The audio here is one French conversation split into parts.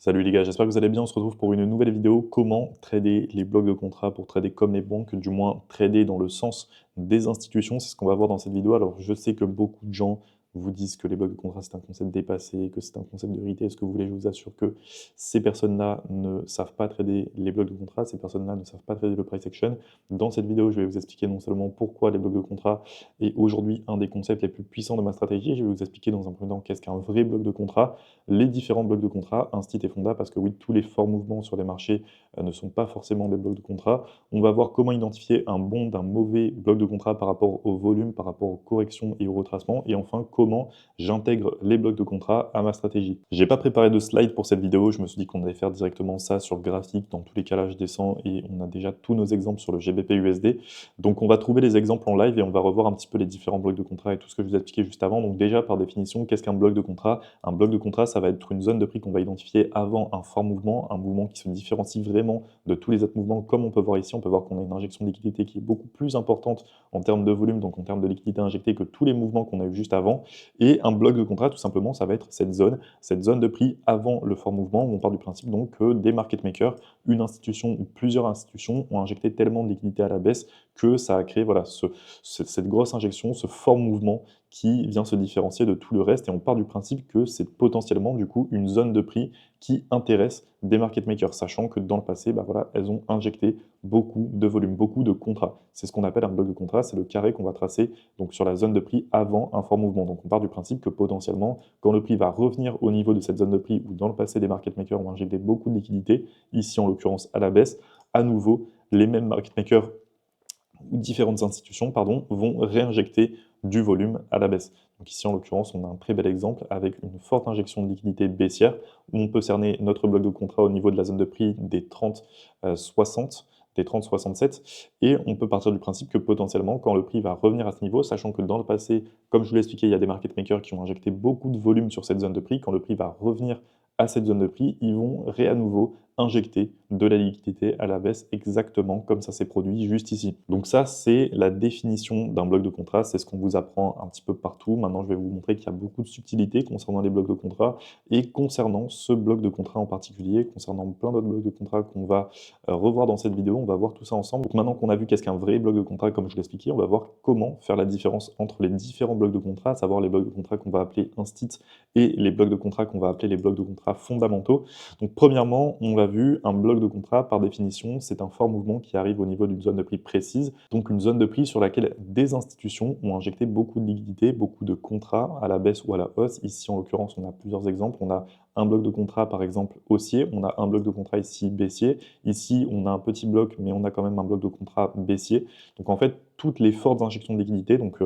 Salut les gars, j'espère que vous allez bien. On se retrouve pour une nouvelle vidéo. Comment trader les blocs de contrat pour trader comme les banques, du moins trader dans le sens des institutions. C'est ce qu'on va voir dans cette vidéo. Alors, je sais que beaucoup de gens vous disent que les blocs de contrat, c'est un concept dépassé, que c'est un concept de vérité. Est-ce que vous voulez, je vous assure que ces personnes-là ne savent pas trader les blocs de contrat, ces personnes-là ne savent pas trader le price action. Dans cette vidéo, je vais vous expliquer non seulement pourquoi les blocs de contrat est aujourd'hui un des concepts les plus puissants de ma stratégie, je vais vous expliquer dans un premier temps qu'est-ce qu'un vrai bloc de contrat, les différents blocs de contrat, Instit et Fonda, parce que oui, tous les forts mouvements sur les marchés ne sont pas forcément des blocs de contrat. On va voir comment identifier un bon d'un mauvais bloc de contrat par rapport au volume, par rapport aux corrections et au retracement. Et enfin, comment j'intègre les blocs de contrat à ma stratégie. J'ai pas préparé de slide pour cette vidéo, je me suis dit qu'on allait faire directement ça sur le graphique. Dans tous les cas, là, je descends et on a déjà tous nos exemples sur le GBP USD. Donc, on va trouver les exemples en live et on va revoir un petit peu les différents blocs de contrat et tout ce que je vous ai expliqué juste avant. Donc, déjà, par définition, qu'est-ce qu'un bloc de contrat? Un bloc de contrat, ça va être une zone de prix qu'on va identifier avant un fort mouvement, un mouvement qui se différencie vraiment de tous les autres mouvements, comme on peut voir ici. On peut voir qu'on a une injection de liquidité qui est beaucoup plus importante en termes de volume, donc en termes de liquidité injectée, que tous les mouvements qu'on a eu juste avant. Et un bloc de contrat, tout simplement, ça va être cette zone de prix avant le fort mouvement, où on part du principe donc que des market makers, une institution ou plusieurs institutions ont injecté tellement de liquidité à la baisse que ça a créé voilà, cette grosse injection, ce fort mouvement qui vient se différencier de tout le reste. Et on part du principe que c'est potentiellement du coup une zone de prix qui intéresse des market makers, sachant que dans le passé, bah voilà, elles ont injecté beaucoup de volume, beaucoup de contrats. C'est ce qu'on appelle un bloc de contrat, c'est le carré qu'on va tracer donc sur la zone de prix avant un fort mouvement. Donc on part du principe que potentiellement, quand le prix va revenir au niveau de cette zone de prix où dans le passé des market makers ont injecté beaucoup de liquidités, ici en l'occurrence à la baisse, à nouveau, les mêmes market makers ou différentes institutions pardon, vont réinjecter du volume à la baisse. Donc ici, en l'occurrence, on a un très bel exemple avec une forte injection de liquidité baissière où on peut cerner notre bloc de contrat au niveau de la zone de prix des 30,60, des 30,67 et on peut partir du principe que potentiellement, quand le prix va revenir à ce niveau, sachant que dans le passé, comme je vous l'ai expliqué, il y a des market makers qui ont injecté beaucoup de volume sur cette zone de prix, quand le prix va revenir à cette zone de prix, ils vont à nouveau injecter de la liquidité à la baisse exactement comme ça s'est produit juste ici. Donc ça, c'est la définition d'un bloc de contrat, c'est ce qu'on vous apprend un petit peu partout. Maintenant, je vais vous montrer qu'il y a beaucoup de subtilités concernant les blocs de contrat et concernant ce bloc de contrat en particulier, concernant plein d'autres blocs de contrat qu'on va revoir dans cette vidéo, on va voir tout ça ensemble. Donc maintenant qu'on a vu qu'est-ce qu'un vrai bloc de contrat, comme je l'ai expliqué, on va voir comment faire la différence entre les différents blocs de contrat, à savoir les blocs de contrat qu'on va appeler instit et les blocs de contrat qu'on va appeler les blocs de contrat fondamentaux. Donc premièrement, on l'a vu, un bloc de contrat, par définition, c'est un fort mouvement qui arrive au niveau d'une zone de prix précise, donc une zone de prix sur laquelle des institutions ont injecté beaucoup de liquidités, beaucoup de contrats à la baisse ou à la hausse. Ici, en l'occurrence, on a plusieurs exemples. On a un bloc de contrat, par exemple, haussier. On a un bloc de contrat ici baissier. Ici, on a un petit bloc, mais on a quand même un bloc de contrat baissier. Donc en fait, toutes les fortes injections de liquidités, donc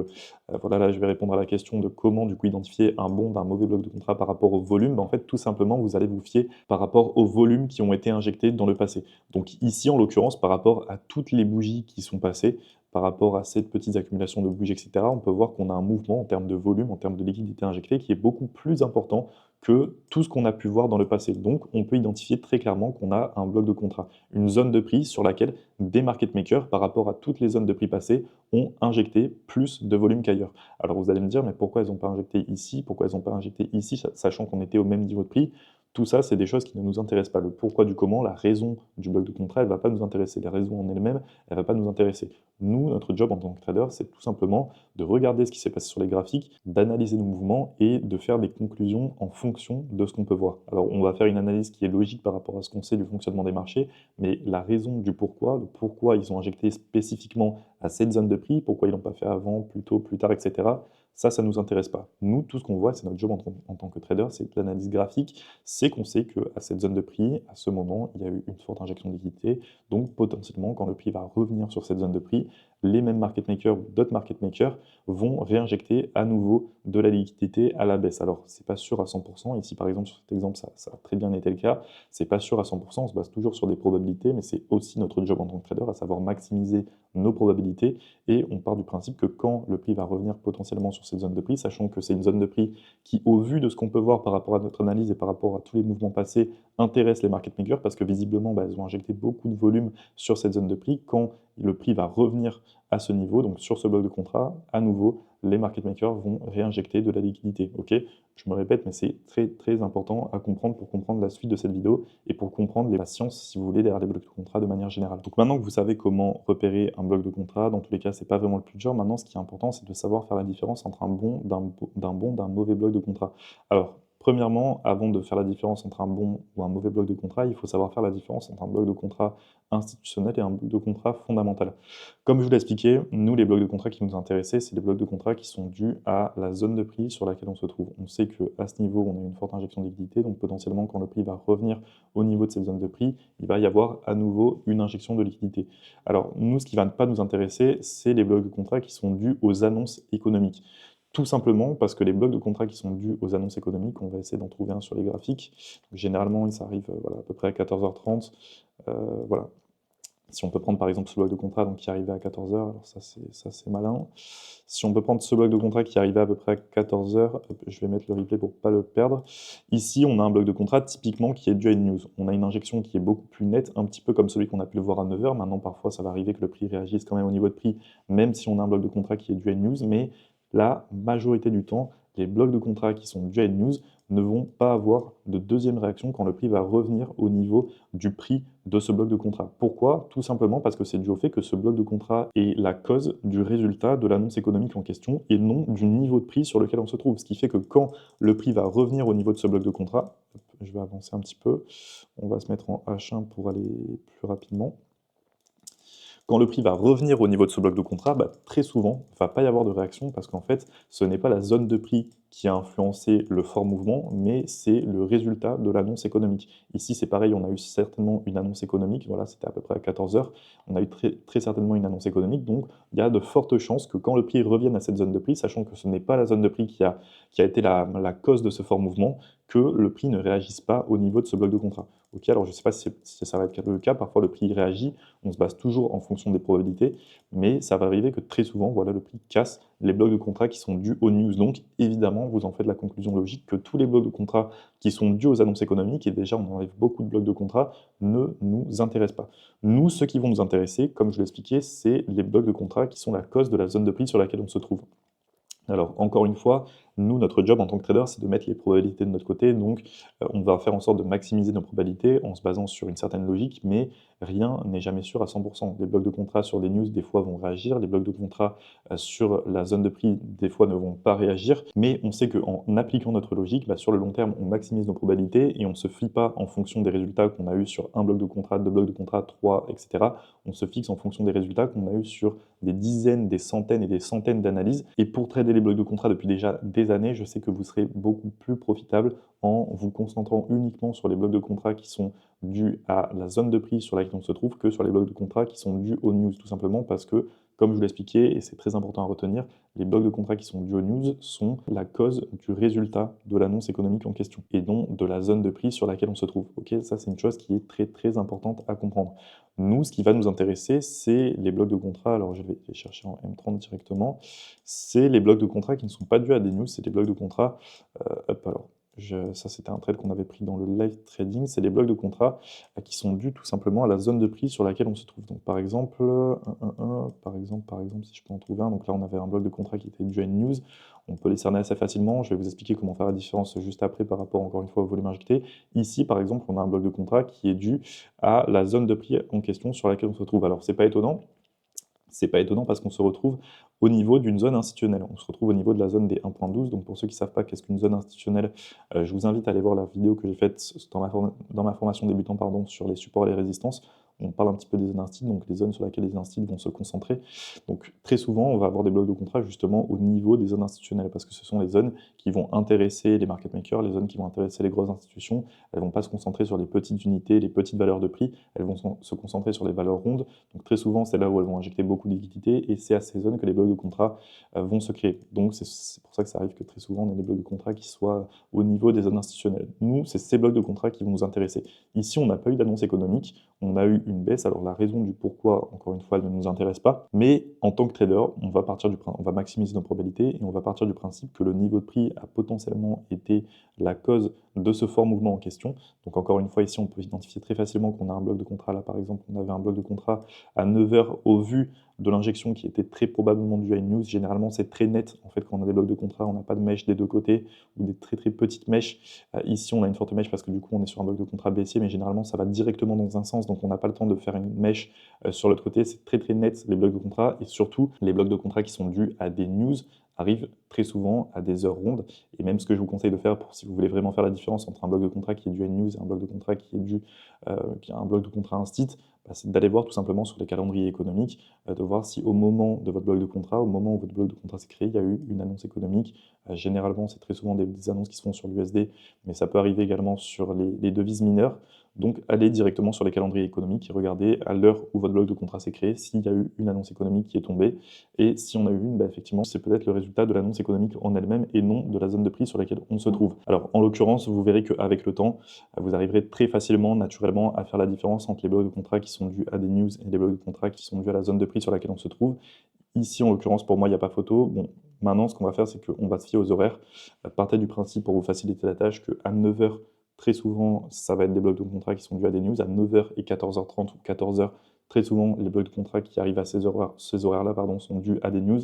voilà, là, je vais répondre à la question de comment, du coup, identifier un bon d'un mauvais bloc de contrat par rapport au volume. En fait, tout simplement, vous allez vous fier par rapport aux volumes qui ont été injectés dans le passé. Donc ici, en l'occurrence, par rapport à toutes les bougies qui sont passées, par rapport à cette petite accumulation de bougies, etc., on peut voir qu'on a un mouvement en termes de volume, en termes de liquidité injectée, qui est beaucoup plus important que tout ce qu'on a pu voir dans le passé. Donc, on peut identifier très clairement qu'on a un bloc de contrat, une zone de prix sur laquelle des market makers, par rapport à toutes les zones de prix passées, ont injecté plus de volume qu'ailleurs. Alors vous allez me dire, mais pourquoi elles n'ont pas injecté ici? Pourquoi elles n'ont pas injecté ici, sachant qu'on était au même niveau de prix? Tout ça, c'est des choses qui ne nous intéressent pas. Le pourquoi du comment, la raison du bloc de contrat, elle ne va pas nous intéresser. La raison en elle-même, elle ne va pas nous intéresser. Nous, notre job en tant que trader, c'est tout simplement de regarder ce qui s'est passé sur les graphiques, d'analyser nos mouvements et de faire des conclusions en fonction de ce qu'on peut voir. Alors, on va faire une analyse qui est logique par rapport à ce qu'on sait du fonctionnement des marchés, mais la raison du pourquoi, le pourquoi ils ont injecté spécifiquement à cette zone de prix, pourquoi ils l'ont pas fait avant, plus tôt, plus tard, etc. Ça ne nous intéresse pas. Nous, tout ce qu'on voit, c'est notre job en tant que trader, c'est de l'analyse graphique, c'est qu'on sait qu'à cette zone de prix, à ce moment, il y a eu une forte injection de liquidité, donc potentiellement, quand le prix va revenir sur cette zone de prix, les mêmes market makers ou d'autres market makers vont réinjecter à nouveau de la liquidité à la baisse. Alors, c'est pas sûr à 100%, ici par exemple, sur cet exemple, ça a très bien été le cas, c'est pas sûr à 100%, on se base toujours sur des probabilités, mais c'est aussi notre job en tant que trader, à savoir maximiser nos probabilités, et on part du principe que quand le prix va revenir potentiellement sur cette zone de prix, sachant que c'est une zone de prix qui, au vu de ce qu'on peut voir par rapport à notre analyse et par rapport à tous les mouvements passés, intéresse les market makers, parce que visiblement, bah, elles ont injecté beaucoup de volume sur cette zone de prix. Quand le prix va revenir à ce niveau, donc sur ce bloc de contrat, à nouveau, les market makers vont réinjecter de la liquidité, OK? Je me répète, mais c'est très, très important à comprendre pour comprendre la suite de cette vidéo et pour comprendre les patiences, si vous voulez, derrière les blocs de contrat de manière générale. Donc maintenant que vous savez comment repérer un bloc de contrat, dans tous les cas, c'est pas vraiment le plus dur. Maintenant, ce qui est important, c'est de savoir faire la différence entre un bon d'un mauvais bloc de contrat. Alors, premièrement, avant de faire la différence entre un bon ou un mauvais bloc de contrat, il faut savoir faire la différence entre un bloc de contrat institutionnel et un bloc de contrat fondamental. Comme je vous l'ai expliqué, nous, les blocs de contrat qui nous intéressaient, c'est les blocs de contrat qui sont dus à la zone de prix sur laquelle on se trouve. On sait qu'à ce niveau, on a une forte injection de liquidité, donc potentiellement, quand le prix va revenir au niveau de cette zone de prix, il va y avoir à nouveau une injection de liquidité. Alors, nous, ce qui va ne pas nous intéresser, c'est les blocs de contrat qui sont dus aux annonces économiques. Tout simplement parce que les blocs de contrat qui sont dus aux annonces économiques, on va essayer d'en trouver un sur les graphiques. Généralement, ça arrive voilà, à peu près à 14h30. Voilà. Si on peut prendre par exemple ce bloc de contrat donc, qui arrivait à 14h, alors ça c'est malin. Si on peut prendre ce bloc de contrat qui arrivait à peu près à 14h, je vais mettre le replay pour ne pas le perdre. Ici, on a un bloc de contrat typiquement qui est dû à une news. On a une injection qui est beaucoup plus nette, un petit peu comme celui qu'on a pu le voir à 9h. Maintenant, parfois, ça va arriver que le prix réagisse quand même au niveau de prix, même si on a un bloc de contrat qui est dû à une news. Mais la majorité du temps, les blocs de contrat qui sont dus à une news ne vont pas avoir de deuxième réaction quand le prix va revenir au niveau du prix de ce bloc de contrat. Pourquoi? Tout simplement parce que c'est dû au fait que ce bloc de contrat est la cause du résultat de l'annonce économique en question et non du niveau de prix sur lequel on se trouve. Ce qui fait que quand le prix va revenir au niveau de ce bloc de contrat, je vais avancer un petit peu, on va se mettre en H1 pour aller plus rapidement. Quand le prix va revenir au niveau de ce bloc de contrat, très souvent, il ne va pas y avoir de réaction parce qu'en fait, ce n'est pas la zone de prix qui a influencé le fort mouvement, mais c'est le résultat de l'annonce économique. Ici, c'est pareil, on a eu certainement une annonce économique, voilà, c'était à peu près à 14h, on a eu très certainement une annonce économique, donc il y a de fortes chances que quand le prix revienne à cette zone de prix, sachant que ce n'est pas la zone de prix qui a été la cause de ce fort mouvement, que le prix ne réagisse pas au niveau de ce bloc de contrat. Ok, alors je ne sais pas si ça va être le cas, parfois le prix réagit, on se base toujours en fonction des probabilités, mais ça va arriver que très souvent, voilà, le prix casse les blocs de contrat qui sont dus aux news. Donc évidemment, vous en faites la conclusion logique que tous les blocs de contrat qui sont dus aux annonces économiques, et déjà on enlève beaucoup de blocs de contrat, ne nous intéressent pas. Nous, ceux qui vont nous intéresser, comme je l'ai expliqué, c'est les blocs de contrat qui sont la cause de la zone de prix sur laquelle on se trouve. Alors, encore une fois, nous, notre job en tant que trader, c'est de mettre les probabilités de notre côté. Donc, on va faire en sorte de maximiser nos probabilités en se basant sur une certaine logique, mais rien n'est jamais sûr à 100%. Les blocs de contrat sur des news, des fois, vont réagir. Les blocs de contrat sur la zone de prix, des fois, ne vont pas réagir. Mais on sait qu'en appliquant notre logique, sur le long terme, on maximise nos probabilités et on ne se fie pas en fonction des résultats qu'on a eu sur un bloc de contrat, deux blocs de contrat, trois, etc. On se fixe en fonction des résultats qu'on a eu sur des dizaines, des centaines et des centaines d'analyses. Et pour trader les blocs de contrat depuis déjà des années, je sais que vous serez beaucoup plus profitable en vous concentrant uniquement sur les blocs de contrat qui sont dus à la zone de prix sur laquelle on se trouve que sur les blocs de contrat qui sont dus aux news, tout simplement parce que, comme je vous l'ai expliqué, et c'est très important à retenir, les blocs de contrat qui sont dus aux news sont la cause du résultat de l'annonce économique en question et non de la zone de prix sur laquelle on se trouve. Ok, ça c'est une chose qui est très très importante à comprendre. Nous, ce qui va nous intéresser, c'est les blocs de contrat. Alors, je vais les chercher en M30 directement. C'est les blocs de contrat qui ne sont pas dus à des news, c'est des blocs de contrat. Alors, ça, c'était un trade qu'on avait pris dans le live trading. C'est les blocs de contrat qui sont dus tout simplement à la zone de prix sur laquelle on se trouve. Donc, par exemple, par exemple, si je peux en trouver un. Donc là, on avait un bloc de contrat qui était dû à une news. On peut les cerner assez facilement. Je vais vous expliquer comment faire la différence juste après par rapport, encore une fois, au volume injecté. Ici, par exemple, on a un bloc de contrat qui est dû à la zone de prix en question sur laquelle on se trouve. Alors, c'est pas étonnant. C'est pas étonnant parce qu'on se retrouve au niveau d'une zone institutionnelle. On se retrouve au niveau de la zone des 1.12. Donc pour ceux qui ne savent pas qu'est-ce qu'une zone institutionnelle, je vous invite à aller voir la vidéo que j'ai faite dans ma formation débutant sur les supports et les résistances. On parle un petit peu des zones instituts, donc les zones sur lesquelles les instituts vont se concentrer. Donc très souvent, on va avoir des blocs de contrat justement au niveau des zones institutionnelles parce que ce sont les zones qui vont intéresser les market makers, les zones qui vont intéresser les grosses institutions. Elles ne vont pas se concentrer sur les petites unités, les petites valeurs de prix. Elles vont se concentrer sur les valeurs rondes. Donc très souvent, c'est là où elles vont injecter beaucoup de liquidités et c'est à ces zones que les blocs de contrat vont se créer. Donc c'est pour ça que ça arrive que très souvent, on ait des blocs de contrat qui soient au niveau des zones institutionnelles. Nous, c'est ces blocs de contrat qui vont nous intéresser. Ici, on n'a pas eu d'annonce économique, on a eu une baisse. Alors la raison du pourquoi, encore une fois, elle ne nous intéresse pas. Mais en tant que trader, on va maximiser nos probabilités et on va partir du principe que le niveau de prix a potentiellement été la cause de ce fort mouvement en question. Donc encore une fois, ici, on peut identifier très facilement qu'on a un bloc de contrat. Là, par exemple, on avait un bloc de contrat à 9 heures au vu de l'injection qui était très probablement due à une news. Généralement, c'est très net. En fait, quand on a des blocs de contrat, on n'a pas de mèche des deux côtés ou des très très petites mèches. Ici, on a une forte mèche parce que du coup, on est sur un bloc de contrat baissier, mais généralement, ça va directement dans un sens, donc on n'a pas le temps de faire une mèche sur l'autre côté. C'est très très net les blocs de contrat et surtout, les blocs de contrat qui sont dus à des news arrivent très souvent à des heures rondes. Et même ce que je vous conseille de faire pour si vous voulez vraiment faire la différence entre un bloc de contrat qui est dû à une news et un bloc de contrat qui est dû qui a un bloc de contrat instit, c'est d'aller voir tout simplement sur les calendriers économiques, de voir si au moment de votre bloc de contrat, au moment où votre bloc de contrat s'est créé, il y a eu une annonce économique. Généralement, c'est très souvent des annonces qui se font sur l'USD, mais ça peut arriver également sur les devises mineures. Donc, allez directement sur les calendriers économiques et regardez à l'heure où votre bloc de contrat s'est créé s'il y a eu une annonce économique qui est tombée. Et si on a eu une, effectivement, c'est peut-être le résultat de l'annonce économique en elle-même et non de la zone de prix sur laquelle on se trouve. Alors, en l'occurrence, vous verrez qu'avec le temps, vous arriverez très facilement, naturellement, à faire la différence entre les blocs de contrat qui sont dus à des news et les blocs de contrat qui sont dus à la zone de prix sur laquelle on se trouve. Ici, en l'occurrence, pour moi, il n'y a pas photo. Bon, maintenant, ce qu'on va faire, c'est qu'on va se fier aux horaires. Partez du principe, pour vous faciliter la tâche, qu'à 9 heures, très souvent, ça va être des blocs de contrat qui sont dus à des news. À 9 heures et 14h30 ou 14 heures, très souvent, les blocs de contrat qui arrivent à ces horaires-là sont dus à des news.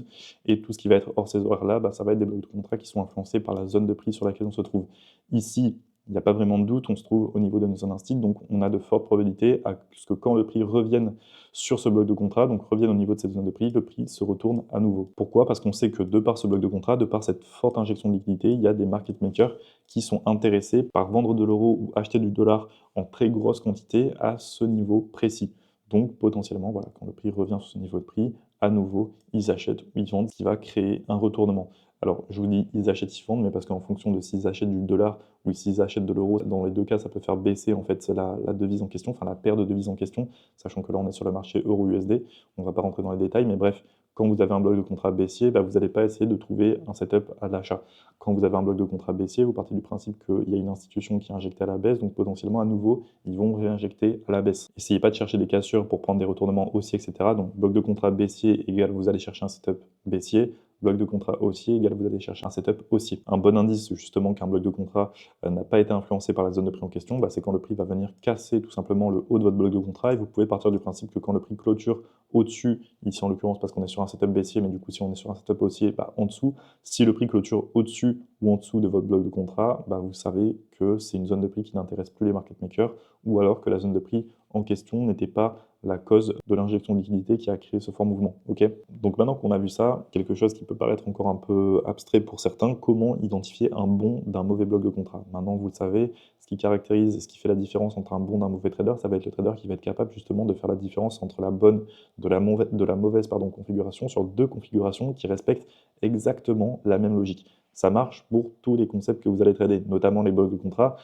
Et tout ce qui va être hors ces horaires-là, ça va être des blocs de contrat qui sont influencés par la zone de prix sur laquelle on se trouve. Ici, il n'y a pas vraiment de doute, on se trouve au niveau de nos zones instit, donc on a de fortes probabilités à ce que quand le prix revienne sur ce bloc de contrat, donc revienne au niveau de cette zone de prix, le prix se retourne à nouveau. Pourquoi? Parce qu'on sait que de par ce bloc de contrat, de par cette forte injection de liquidité, il y a des market makers qui sont intéressés par vendre de l'euro ou acheter du dollar en très grosse quantité à ce niveau précis. Donc potentiellement, voilà, quand le prix revient sur ce niveau de prix, à nouveau, ils achètent ou ils vendent, ce qui va créer un retournement. Alors, je vous dis, ils achètent, ils vendent, mais parce qu'en fonction de s'ils achètent du dollar ou s'ils achètent de l'euro, dans les deux cas, ça peut faire baisser en fait la devise en question, enfin la paire de devises en question, sachant que là, on est sur le marché euro-USD. On ne va pas rentrer dans les détails, mais bref, quand vous avez un bloc de contrat baissier, vous n'allez pas essayer de trouver un setup à l'achat. Quand vous avez un bloc de contrat baissier, vous partez du principe qu'il y a une institution qui est injectée à la baisse, donc potentiellement, à nouveau, ils vont réinjecter à la baisse. Essayez pas de chercher des cassures pour prendre des retournements haussiers, etc. Donc, bloc de contrat baissier égale, vous allez chercher un setup baissier. Bloc de contrat haussier égale vous allez chercher un setup haussier. Un bon indice justement qu'un bloc de contrat n'a pas été influencé par la zone de prix en question, c'est quand le prix va venir casser tout simplement le haut de votre bloc de contrat et vous pouvez partir du principe que quand le prix clôture au-dessus, ici en l'occurrence parce qu'on est sur un setup baissier, mais du coup si on est sur un setup haussier, en dessous, si le prix clôture au-dessus ou en dessous de votre bloc de contrat, vous savez que c'est une zone de prix qui n'intéresse plus les market makers ou alors que la zone de prix en question n'était pas la cause de l'injection de liquidité qui a créé ce fort mouvement. Ok. Donc maintenant qu'on a vu ça, quelque chose qui peut paraître encore un peu abstrait pour certains, comment identifier un bon d'un mauvais bloc de contrat? Maintenant, vous le savez, ce qui caractérise et ce qui fait la différence entre un bon d'un mauvais trader, ça va être le trader qui va être capable justement de faire la différence entre la bonne de la mauvaise configuration sur deux configurations qui respectent exactement la même logique. Ça marche pour tous les concepts que vous allez trader, notamment les blocs de contrat.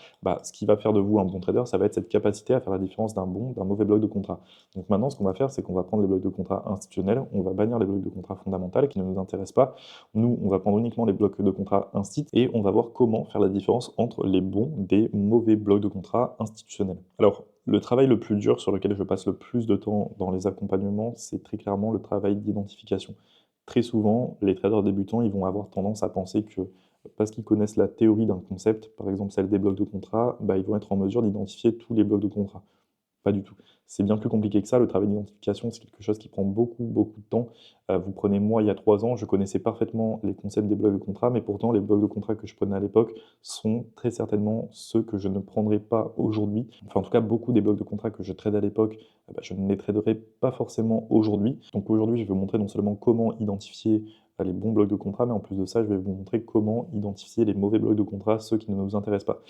Ce qui va faire de vous un bon trader, ça va être cette capacité à faire la différence d'un bon, d'un mauvais bloc de contrat. Donc maintenant, ce qu'on va faire, c'est qu'on va prendre les blocs de contrat institutionnels, on va bannir les blocs de contrat fondamentaux qui ne nous intéressent pas. Nous, on va prendre uniquement les blocs de contrat instit et on va voir comment faire la différence entre les bons des mauvais blocs de contrat institutionnels. Alors, le travail le plus dur sur lequel je passe le plus de temps dans les accompagnements, c'est très clairement le travail d'identification. Très souvent, les traders débutants, ils vont avoir tendance à penser que parce qu'ils connaissent la théorie d'un concept, par exemple celle des blocs de contrat, ils vont être en mesure d'identifier tous les blocs de contrat. Pas du tout. C'est bien plus compliqué que ça. Le travail d'identification, c'est quelque chose qui prend beaucoup, beaucoup de temps. Vous prenez moi, il y a 3 ans, je connaissais parfaitement les concepts des blocs de contrat, mais pourtant les blocs de contrat que je prenais à l'époque sont très certainement ceux que je ne prendrai pas aujourd'hui. Enfin, en tout cas, beaucoup des blocs de contrat que je trade à l'époque, je ne les traderai pas forcément aujourd'hui. Donc aujourd'hui, je vais vous montrer non seulement comment identifier les bons blocs de contrat, mais en plus de ça, je vais vous montrer comment identifier les mauvais blocs de contrat, ceux qui ne nous intéressent pas.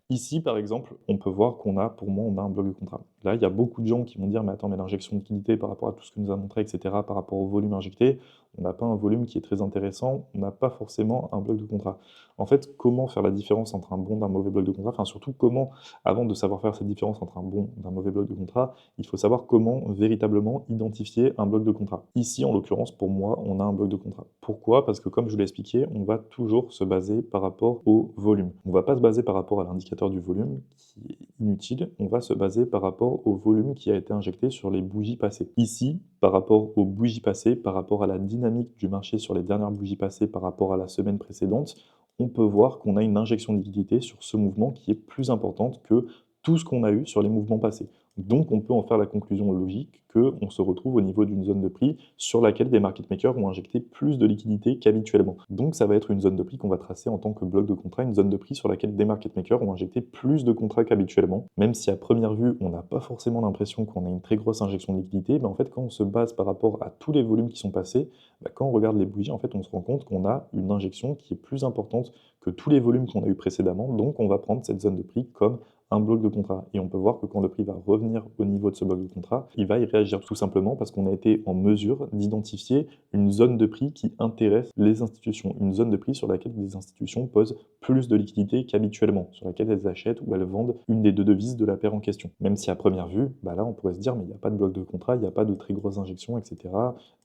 Ici, par exemple, on peut voir qu'on a, pour moi, on a un bloc de contrat. Là, il y a beaucoup de gens qui vont dire: «Mais attends, mais l'injection de liquidité par rapport à tout ce que nous a montré et cetera, par rapport au volume injecté, on n'a pas un volume qui est très intéressant, on n'a pas forcément un bloc de contrat». En fait, comment faire la différence entre un bon d'un mauvais bloc de contrat? Enfin, surtout comment, avant de savoir faire cette différence entre un bon d'un mauvais bloc de contrat, il faut savoir comment véritablement identifier un bloc de contrat. Ici, en l'occurrence, pour moi, on a un bloc de contrat. Pourquoi? Parce que comme je vous l'ai expliqué, on va toujours se baser par rapport au volume. On ne va pas se baser par rapport à l'indicateur du volume qui est inutile, on va se baser par rapport au volume qui a été injecté sur les bougies passées. Ici, par rapport aux bougies passées, par rapport à la dynamique du marché sur les dernières bougies passées par rapport à la semaine précédente, on peut voir qu'on a une injection de liquidité sur ce mouvement qui est plus importante que tout ce qu'on a eu sur les mouvements passés. Donc on peut en faire la conclusion logique qu'on se retrouve au niveau d'une zone de prix sur laquelle des market makers vont injecter plus de liquidités qu'habituellement. Donc ça va être une zone de prix qu'on va tracer en tant que bloc de contrat, une zone de prix sur laquelle des market makers vont injecter plus de contrats qu'habituellement, même si à première vue on n'a pas forcément l'impression qu'on a une très grosse injection de liquidité, mais en fait quand on se base par rapport à tous les volumes qui sont passés, quand on regarde les bougies, en fait on se rend compte qu'on a une injection qui est plus importante que tous les volumes qu'on a eu précédemment, donc on va prendre cette zone de prix comme un bloc de contrat. Et on peut voir que quand le prix va revenir au niveau de ce bloc de contrat, il va y réagir tout simplement parce qu'on a été en mesure d'identifier une zone de prix qui intéresse les institutions, une zone de prix sur laquelle les institutions posent plus de liquidités qu'habituellement, sur laquelle elles achètent ou elles vendent une des deux devises de la paire en question. Même si à première vue, là on pourrait se dire mais il n'y a pas de bloc de contrat, il n'y a pas de très grosses injections, etc.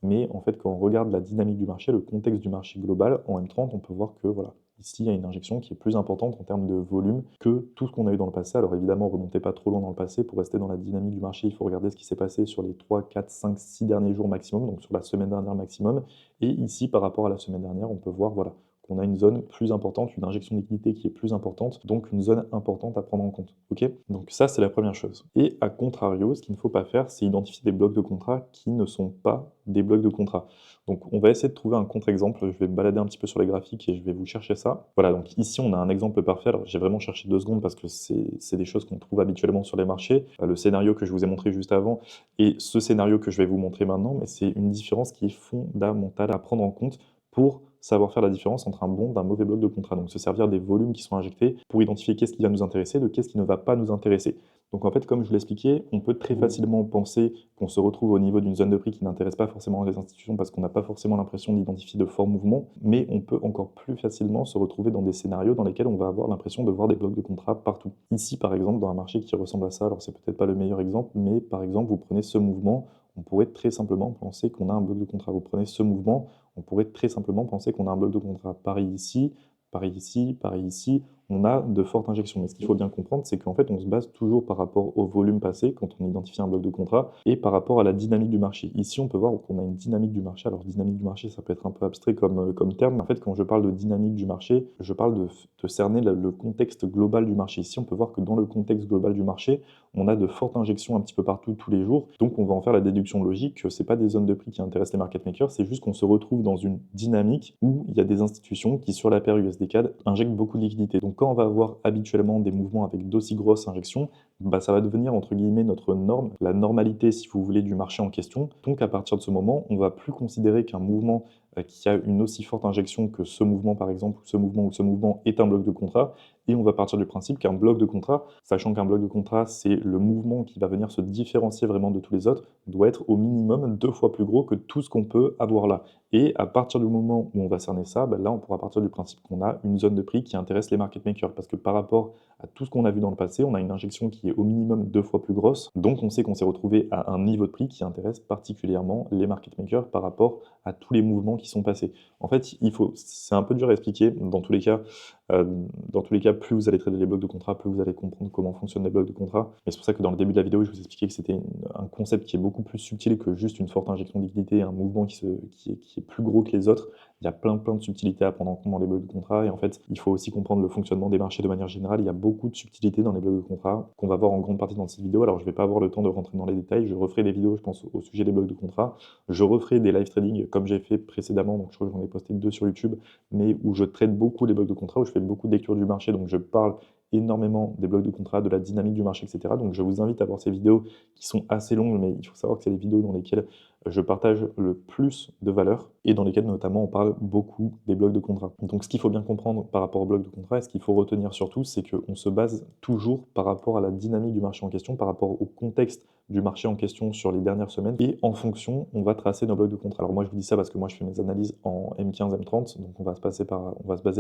Mais en fait quand on regarde la dynamique du marché, le contexte du marché global, en M30, on peut voir que voilà, ici, il y a une injection qui est plus importante en termes de volume que tout ce qu'on a eu dans le passé. Alors évidemment, remontez pas trop loin dans le passé. Pour rester dans la dynamique du marché, il faut regarder ce qui s'est passé sur les 3, 4, 5, 6 derniers jours maximum, donc sur la semaine dernière maximum. Et ici, par rapport à la semaine dernière, on peut voir voilà, qu'on a une zone plus importante, une injection de liquidité qui est plus importante, donc une zone importante à prendre en compte. Ok. Donc ça, c'est la première chose. Et à contrario, ce qu'il ne faut pas faire, c'est identifier des blocs de contrat qui ne sont pas des blocs de contrat. Donc on va essayer de trouver un contre-exemple. Je vais me balader un petit peu sur les graphiques et je vais vous chercher ça. Voilà, donc ici on a un exemple parfait. Alors j'ai vraiment cherché 2 secondes parce que c'est des choses qu'on trouve habituellement sur les marchés. Le scénario que je vous ai montré juste avant et ce scénario que je vais vous montrer maintenant, mais c'est une différence qui est fondamentale à prendre en compte pour savoir faire la différence entre un bon d'un mauvais bloc de contrat. Donc se servir des volumes qui sont injectés pour identifier qu'est-ce qui va nous intéresser, de qu'est-ce qui ne va pas nous intéresser. Donc en fait, comme je vous l'expliquais, on peut très facilement penser qu'on se retrouve au niveau d'une zone de prix qui n'intéresse pas forcément les institutions parce qu'on n'a pas forcément l'impression d'identifier de forts mouvements, mais on peut encore plus facilement se retrouver dans des scénarios dans lesquels on va avoir l'impression de voir des blocs de contrat partout. Ici, par exemple, dans un marché qui ressemble à ça, alors c'est peut-être pas le meilleur exemple, mais par exemple, vous prenez ce mouvement, on pourrait très simplement penser qu'on a un bloc de contrat. Vous prenez ce mouvement, on pourrait très simplement penser qu'on a un bloc de contrat. Pareil ici, pareil ici, pareil ici, on a de fortes injections. Mais ce qu'il faut bien comprendre, c'est qu'en fait, on se base toujours par rapport au volume passé quand on identifie un bloc de contrat et par rapport à la dynamique du marché. Ici, on peut voir qu'on a une dynamique du marché. Alors, dynamique du marché, ça peut être un peu abstrait comme terme. Mais en fait, quand je parle de dynamique du marché, je parle de cerner le contexte global du marché. Ici, on peut voir que dans le contexte global du marché, on a de fortes injections un petit peu partout tous les jours. Donc, on va en faire la déduction logique que ce n'est pas des zones de prix qui intéressent les market makers, c'est juste qu'on se retrouve dans une dynamique où il y a des institutions qui, sur la paire USD-CAD, injectent beaucoup de liquidités. Donc, quand on va avoir habituellement des mouvements avec d'aussi grosses injections, ça va devenir entre guillemets notre norme, la normalité si vous voulez du marché en question. Donc à partir de ce moment, on va plus considérer qu'un mouvement qui a une aussi forte injection que ce mouvement par exemple, ou ce mouvement est un bloc de contrat, et on va partir du principe qu'un bloc de contrat, sachant qu'un bloc de contrat c'est le mouvement qui va venir se différencier vraiment de tous les autres, doit être au minimum 2 fois plus gros que tout ce qu'on peut avoir là. Et à partir du moment où on va cerner ça, là on pourra partir du principe qu'on a une zone de prix qui intéresse les market makers, parce que par rapport à tout ce qu'on a vu dans le passé, on a une injection qui est au minimum 2 fois plus grosse, donc on sait qu'on s'est retrouvé à un niveau de prix qui intéresse particulièrement les market makers par rapport à tous les mouvements qui sont passés. En fait, c'est un peu dur à expliquer, dans tous les cas, plus vous allez trader les blocs de contrat, plus vous allez comprendre comment fonctionnent les blocs de contrat. Et c'est pour ça que dans le début de la vidéo, je vous expliquais que c'était un concept qui est beaucoup plus subtil que juste une forte injection de liquidité, un mouvement qui est plus gros que les autres. Il y a plein de subtilités à prendre en compte dans les blocs de contrat. Et en fait, il faut aussi comprendre le fonctionnement des marchés de manière générale. Il y a beaucoup de subtilités dans les blocs de contrat qu'on va voir en grande partie dans cette vidéo. Alors, je ne vais pas avoir le temps de rentrer dans les détails. Je referai des vidéos, je pense, au sujet des blocs de contrat. Je referai des live trading comme j'ai fait précédemment. Donc, je crois que j'en ai posté 2 sur YouTube, mais où je traite beaucoup les blocs de contrat, où je fais beaucoup de lecture du marché. Donc, je parle énormément des blocs de contrat, de la dynamique du marché, etc. Donc, je vous invite à voir ces vidéos qui sont assez longues, mais il faut savoir que c'est les vidéos dans lesquelles je partage le plus de valeur et dans lesquelles notamment on parle beaucoup des blocs de contrat. Donc ce qu'il faut bien comprendre par rapport aux blocs de contrat et ce qu'il faut retenir surtout, c'est qu'on se base toujours par rapport à la dynamique du marché en question, par rapport au contexte du marché en question sur les dernières semaines et en fonction, on va tracer nos blocs de contrat. Alors moi je vous dis ça parce que moi je fais mes analyses en M15, M30, donc on va se baser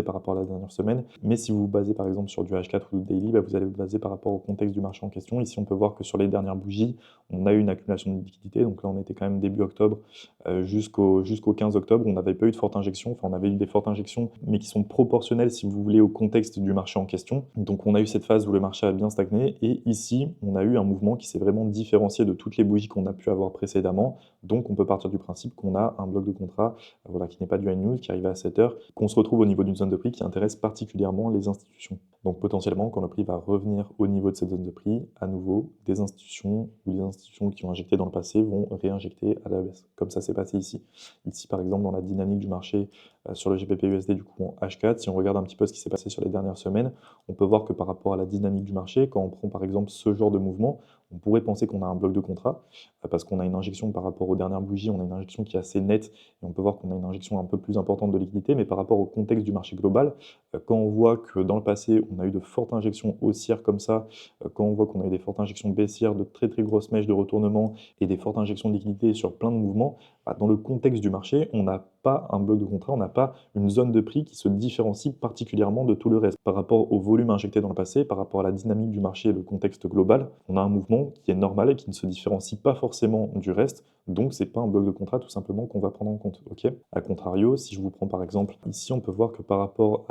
par rapport à la dernière semaine. Mais si vous vous basez par exemple sur du H4 ou du daily, vous allez vous baser par rapport au contexte du marché en question. Ici on peut voir que sur les dernières bougies, on a eu une accumulation de liquidité, donc là on était quand même début début octobre jusqu'au 15 octobre, on n'avait pas eu de forte injection. Enfin, on avait eu des fortes injections, mais qui sont proportionnelles, si vous voulez, au contexte du marché en question. Donc on a eu cette phase où le marché a bien stagné et ici, on a eu un mouvement qui s'est vraiment différencié de toutes les bougies qu'on a pu avoir précédemment. Donc on peut partir du principe qu'on a un bloc de contrat voilà, qui n'est pas du high news, qui arrive à 7 heures, qu'on se retrouve au niveau d'une zone de prix qui intéresse particulièrement les institutions. Donc potentiellement, quand le prix va revenir au niveau de cette zone de prix, à nouveau, des institutions ou les institutions qui ont injecté dans le passé vont réinjecter à la baisse, comme ça s'est passé ici. Ici, par exemple, dans la dynamique du marché sur le GBP/USD du coup en H4, si on regarde un petit peu ce qui s'est passé sur les dernières semaines, on peut voir que par rapport à la dynamique du marché, quand on prend par exemple ce genre de mouvement, on pourrait penser qu'on a un bloc de contrat, parce qu'on a une injection par rapport aux dernières bougies, on a une injection qui est assez nette, et on peut voir qu'on a une injection un peu plus importante de liquidité, mais par rapport au contexte du marché global, quand on voit que dans le passé, on a eu de fortes injections haussières comme ça, quand on voit qu'on a eu des fortes injections baissières, de très très grosses mèches de retournement et des fortes injections de liquidité sur plein de mouvements, dans le contexte du marché, on n'a pas un bloc de contrat, on n'a pas une zone de prix qui se différencie particulièrement de tout le reste. Par rapport au volume injecté dans le passé, par rapport à la dynamique du marché et le contexte global, on a un mouvement qui est normal et qui ne se différencie pas forcément du reste, donc c'est pas un bloc de contrat tout simplement qu'on va prendre en compte. Ok. A contrario, si je vous prends par exemple ici, on peut voir que par rapport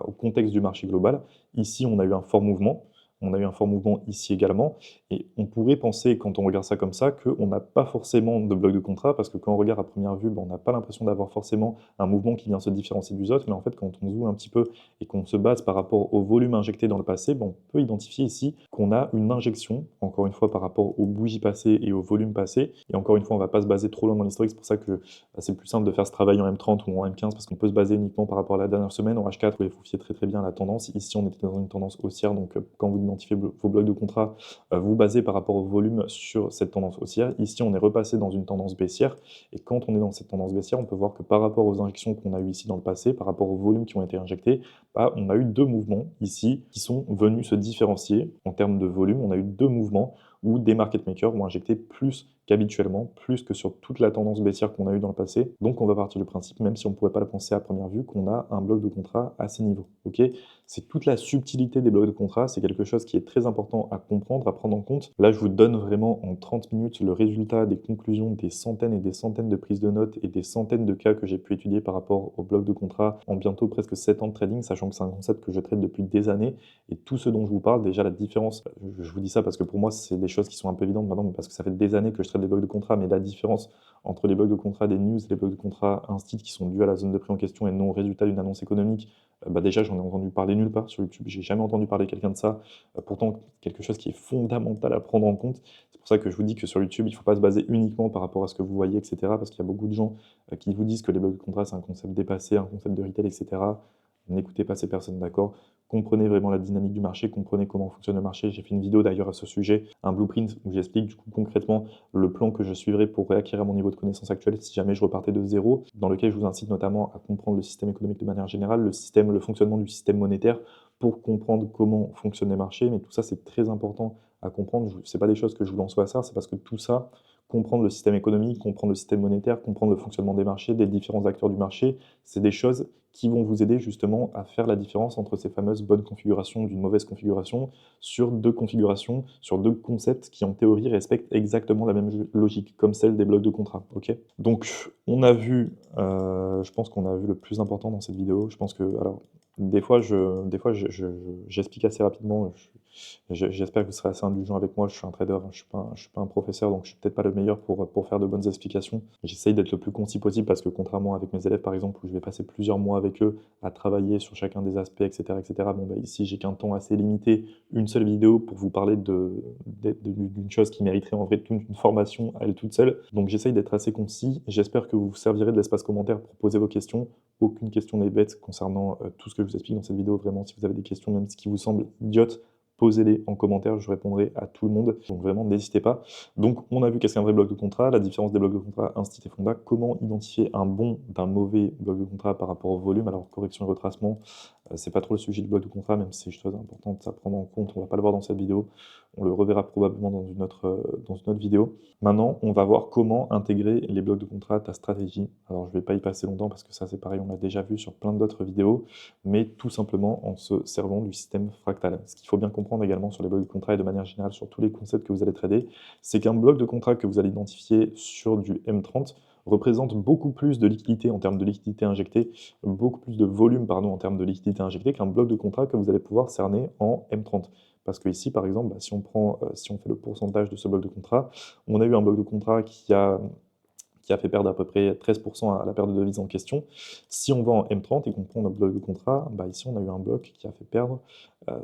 au contexte du marché global, ici on a eu un fort mouvement. On a eu un fort mouvement ici également, et on pourrait penser, quand on regarde ça comme ça, qu'on n'a pas forcément de bloc de contrat, parce que quand on regarde à première vue, on n'a pas l'impression d'avoir forcément un mouvement qui vient se différencier du autres, mais en fait, quand on zoome un petit peu et qu'on se base par rapport au volume injecté dans le passé, on peut identifier ici qu'on a une injection, encore une fois par rapport aux bougies passées et au volume passé, et encore une fois, on ne va pas se baser trop loin dans l'historique, c'est pour ça que c'est plus simple de faire ce travail en M30 ou en M15, parce qu'on peut se baser uniquement par rapport à la dernière semaine. En H4, vous pouvez vous fier très très bien à la tendance. Ici, on était dans une tendance haussière, donc quand vous identifiez vos blocs de contrat, vous basez par rapport au volume sur cette tendance haussière. Ici, on est repassé dans une tendance baissière, et quand on est dans cette tendance baissière, on peut voir que par rapport aux injections qu'on a eues ici dans le passé, par rapport aux volumes qui ont été injectés, on a eu deux mouvements ici qui sont venus se différencier en termes de volume. On a eu deux mouvements où des market makers ont injecté plus qu'habituellement, plus que sur toute la tendance baissière qu'on a eue dans le passé. Donc on va partir du principe, même si on ne pourrait pas le penser à première vue, qu'on a un bloc de contrat à ces niveaux. Okay, c'est toute la subtilité des blocs de contrat, c'est quelque chose qui est très important à comprendre, à prendre en compte. Là, je vous donne vraiment en 30 minutes le résultat des conclusions des centaines et des centaines de prises de notes et des centaines de cas que j'ai pu étudier par rapport au bloc de contrat en bientôt presque 7 ans de trading, sachant que c'est un concept que je traite depuis des années. Et tout ce dont je vous parle, déjà la différence, je vous dis ça parce que pour moi, c'est des choses qui sont un peu évidentes maintenant, parce que ça fait des années que je traite des blocs de contrat, mais la différence entre les blocs de contrat des news et les blocs de contrat instit qui sont dus à la zone de prix en question et non au résultat d'une annonce économique, déjà j'en ai entendu parler nulle part sur YouTube, j'ai jamais entendu parler de quelqu'un de ça, pourtant quelque chose qui est fondamental à prendre en compte. C'est pour ça que je vous dis que sur YouTube, il ne faut pas se baser uniquement par rapport à ce que vous voyez, etc. Parce qu'il y a beaucoup de gens qui vous disent que les blocs de contrat, c'est un concept dépassé, un concept de retail, etc. N'écoutez pas ces personnes, d'accord? Comprenez vraiment la dynamique du marché, comprenez comment fonctionne le marché. J'ai fait une vidéo d'ailleurs à ce sujet, un blueprint où j'explique du coup concrètement le plan que je suivrai pour réacquérir mon niveau de connaissance actuel si jamais je repartais de zéro, dans lequel je vous incite notamment à comprendre le système économique de manière générale, le fonctionnement du système monétaire pour comprendre comment fonctionnent les marchés. Mais tout ça, c'est très important à comprendre. Ce n'est pas des choses que je vous lance au hasard, c'est parce que tout ça, comprendre le système économique, comprendre le système monétaire, comprendre le fonctionnement des marchés, des différents acteurs du marché, c'est des choses qui vont vous aider justement à faire la différence entre ces fameuses bonnes configurations d'une mauvaise configuration sur deux configurations, sur deux concepts qui en théorie respectent exactement la même logique, comme celle des blocs de contrat. Ok. Donc on a vu, je pense qu'on a vu le plus important dans cette vidéo. Je pense que, alors, des fois, j'explique assez rapidement. J'espère que vous serez assez indulgent avec moi. Je suis un trader, hein, je suis pas un professeur, donc je suis peut-être pas le meilleur pour faire de bonnes explications. J'essaye d'être le plus concis possible parce que contrairement avec mes élèves, par exemple, où je vais passer plusieurs mois avec eux à travailler sur chacun des aspects, etc., etc. Ici, j'ai qu'un temps assez limité, une seule vidéo pour vous parler d'une chose qui mériterait en vrai toute une formation à elle toute seule. Donc j'essaye d'être assez concis. J'espère que vous vous servirez de l'espace commentaire pour poser vos questions. Aucune question n'est bête concernant tout ce que je vous explique dans cette vidéo. Vraiment, si vous avez des questions, même ce qui vous semble idiote, posez-les en commentaire, je répondrai à tout le monde. Donc vraiment, n'hésitez pas. Donc on a vu qu'est-ce qu'un vrai bloc de contrat, la différence des blocs de contrat Instit et Fonda, comment identifier un bon d'un mauvais bloc de contrat par rapport au volume. Alors correction et retracement, C'est pas trop le sujet du bloc de contrat, même si c'est une chose importante à prendre en compte. On va pas le voir dans cette vidéo. On le reverra probablement dans une autre vidéo. Maintenant, on va voir comment intégrer les blocs de contrat à ta stratégie. Alors, je vais pas y passer longtemps parce que ça, c'est pareil, on l'a déjà vu sur plein d'autres vidéos, mais tout simplement en se servant du système fractal. Ce qu'il faut bien comprendre également sur les blocs de contrat et de manière générale sur tous les concepts que vous allez trader, c'est qu'un bloc de contrat que vous allez identifier sur du M30 représente beaucoup plus de liquidité en termes de liquidité injectée, beaucoup plus de volume, pardon, en termes de liquidité injectée qu'un bloc de contrat que vous allez pouvoir cerner en M30. Parce que ici, par exemple, bah, si on fait le pourcentage de ce bloc de contrat, on a eu un bloc de contrat qui a fait perdre à peu près 13 à la paire de devises en question. Si on va en M30 et qu'on prend notre bloc de contrat, bah, ici on a eu un bloc qui a fait perdre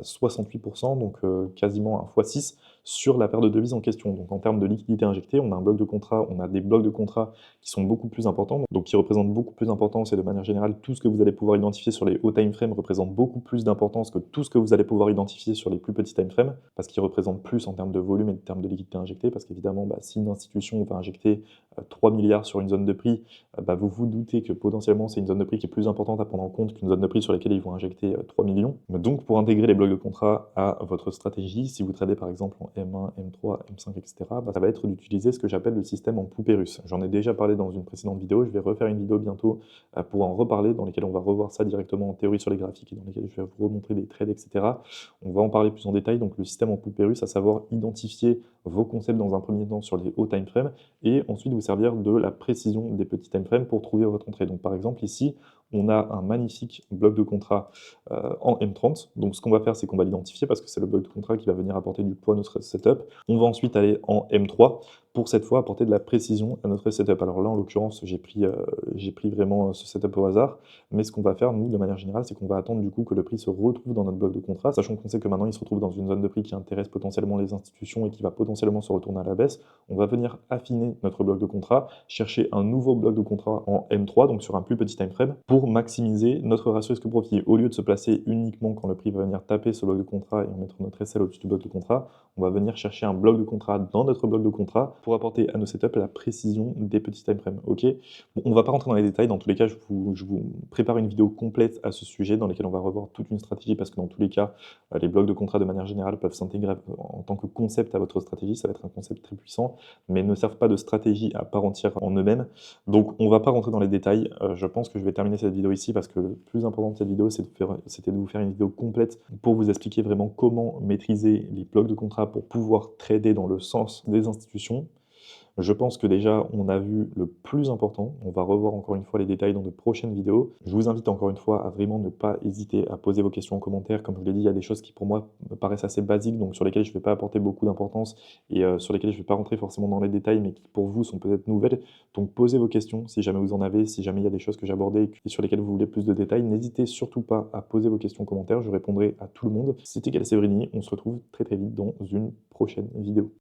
68 donc quasiment un x6 sur la paire de devises en question. Donc en termes de liquidité injectée, on a un bloc de contrat, on a des blocs de contrat qui sont beaucoup plus importants, donc qui représentent beaucoup plus d'importance et de manière générale, tout ce que vous allez pouvoir identifier sur les hauts time frames représente beaucoup plus d'importance que tout ce que vous allez pouvoir identifier sur les plus petits time frames, parce qu'ils représentent plus en termes de volume et en termes de liquidité injectée, parce qu'évidemment, bah, si une institution va injecter 3 milliards sur une zone de prix, bah, vous vous doutez que potentiellement c'est une zone de prix qui est plus importante à prendre en compte qu'une zone de prix sur laquelle ils vont injecter 3 millions. Donc pour intégrer les blocs de contrat à votre stratégie, si vous tradez par exemple en M1, M3, M5, etc., bah, ça va être d'utiliser ce que j'appelle le système en poupée russe. J'en ai déjà parlé dans une précédente vidéo, je vais refaire une vidéo bientôt pour en reparler, dans lesquelles on va revoir ça directement en théorie sur les graphiques et dans lesquelles je vais vous remontrer des trades, etc. On va en parler plus en détail, donc le système en poupée russe, à savoir identifier vos concepts dans un premier temps sur les hauts time frames et ensuite vous servir de la précision des petits time frames pour trouver votre entrée. Donc par exemple ici, on a un magnifique bloc de contrat en M30. Donc ce qu'on va faire, c'est qu'on va l'identifier parce que c'est le bloc de contrat qui va venir apporter du poids à notre setup. On va ensuite aller en M3 pour cette fois apporter de la précision à notre setup. Alors là, en l'occurrence, j'ai pris vraiment ce setup au hasard. Mais ce qu'on va faire, nous, de manière générale, c'est qu'on va attendre du coup que le prix se retrouve dans notre bloc de contrat, sachant qu'on sait que maintenant, il se retrouve dans une zone de prix qui intéresse potentiellement les institutions et qui va potentiellement se retourner à la baisse. On va venir affiner notre bloc de contrat, chercher un nouveau bloc de contrat en M3, donc sur un plus petit time frame, pour maximiser notre ratio risque-profit. Au lieu de se placer uniquement quand le prix va venir taper ce bloc de contrat et en mettre notre SL au-dessus du bloc de contrat, on va venir chercher un bloc de contrat dans notre bloc de contrat pour apporter à nos setups la précision des petits time frames. Ok, bon, on ne va pas rentrer dans les détails, dans tous les cas, je vous prépare une vidéo complète à ce sujet dans laquelle on va revoir toute une stratégie parce que dans tous les cas, les blocs de contrat de manière générale peuvent s'intégrer en tant que concept à votre stratégie. Ça va être un concept très puissant, mais ne servent pas de stratégie à part entière en eux-mêmes. Donc on ne va pas rentrer dans les détails. Je pense que je vais terminer cette vidéo ici parce que le plus important de cette vidéo, c'était de vous faire une vidéo complète pour vous expliquer vraiment comment maîtriser les blocs de contrat pour pouvoir trader dans le sens des institutions. Je pense que déjà, on a vu le plus important. On va revoir encore une fois les détails dans de prochaines vidéos. Je vous invite encore une fois à vraiment ne pas hésiter à poser vos questions en commentaire. Comme je vous l'ai dit, il y a des choses qui pour moi me paraissent assez basiques, donc sur lesquelles je ne vais pas apporter beaucoup d'importance et sur lesquelles je ne vais pas rentrer forcément dans les détails, mais qui pour vous sont peut-être nouvelles. Donc posez vos questions si jamais vous en avez, si jamais il y a des choses que j'ai abordées et sur lesquelles vous voulez plus de détails. N'hésitez surtout pas à poser vos questions en commentaire, je répondrai à tout le monde. C'était Gal Severini, on se retrouve très très vite dans une prochaine vidéo.